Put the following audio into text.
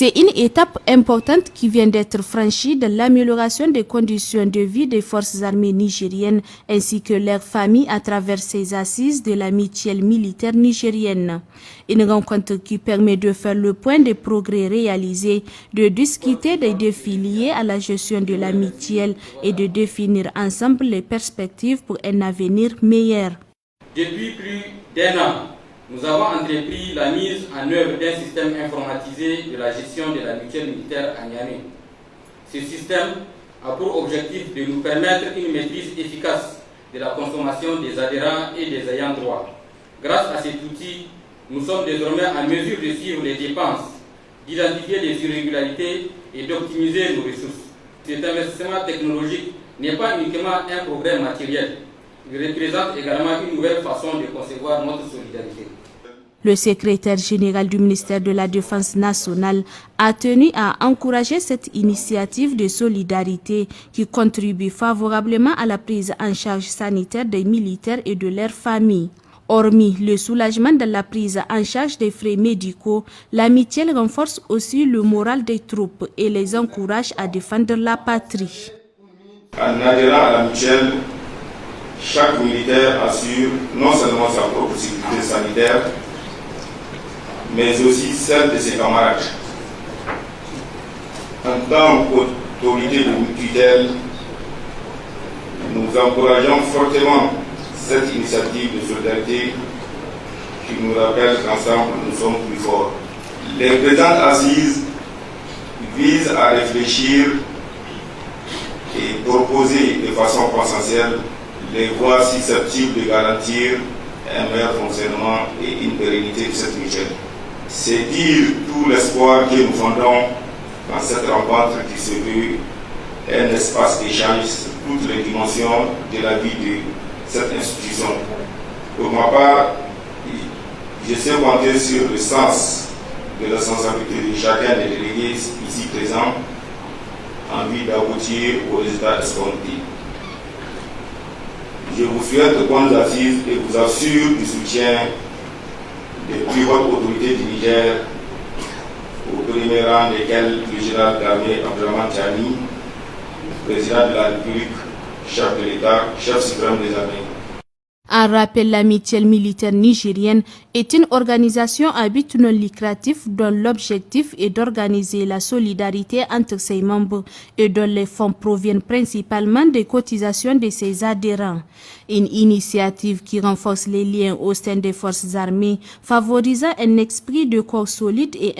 C'est une étape importante qui vient d'être franchie dans l'amélioration des conditions de vie des forces armées nigériennes ainsi que leurs familles à travers ces assises de la mutuelle militaire nigérienne. Une rencontre qui permet de faire le point des progrès réalisés, de discuter des défis liés à la gestion de la mutuelle et de définir ensemble les perspectives pour un avenir meilleur. Depuis plus d'1 an, nous avons entrepris la mise en œuvre d'un système informatisé de la gestion de la mutuelle militaire à Niamey. Ce système a pour objectif de nous permettre une maîtrise efficace de la consommation des adhérents et des ayants droit. Grâce à cet outil, nous sommes désormais en mesure de suivre les dépenses, d'identifier les irrégularités et d'optimiser nos ressources. Cet investissement technologique n'est pas uniquement un progrès matériel. Il représente également une nouvelle façon de concevoir notre solidarité. Le secrétaire général du ministère de la Défense nationale a tenu à encourager cette initiative de solidarité qui contribue favorablement à la prise en charge sanitaire des militaires et de leurs familles. Hormis le soulagement de la prise en charge des frais médicaux, la mutuelle renforce aussi le moral des troupes et les encourage à défendre la patrie. En adhérant à la mutuelle, chaque militaire assure non seulement sa propre sécurité sanitaire, mais aussi celle de ses camarades. En tant qu'autorité de tutelle, nous encourageons fortement cette initiative de solidarité qui nous rappelle qu'ensemble nous sommes plus forts. Les présentes assises visent à réfléchir et proposer de façon consensuelle les voies susceptibles de garantir un meilleur fonctionnement et une pérennité de cette mutuelle. C'est dire tout l'espoir que nous fondons dans cette rencontre qui se veut un espace d'échange sur toutes les dimensions de la vie de cette institution. Pour ma part, je sais compter sur le sens de la responsabilité de chacun des délégués ici présents en vue d'aboutir aux résultats escomptés. Je vous souhaite de bonnes assises et vous assure du soutien des plus hautes autorités du Niger, au premier rang desquelles le général d'armée Abdraman Tiani, président de la République, chef de l'État, chef suprême des armées. En rappel, la mutuelle militaire nigérienne est une organisation à but non lucratif dont l'objectif est d'organiser la solidarité entre ses membres et dont les fonds proviennent principalement des cotisations de ses adhérents. Une initiative qui renforce les liens au sein des forces armées, favorisant un esprit de corps solide et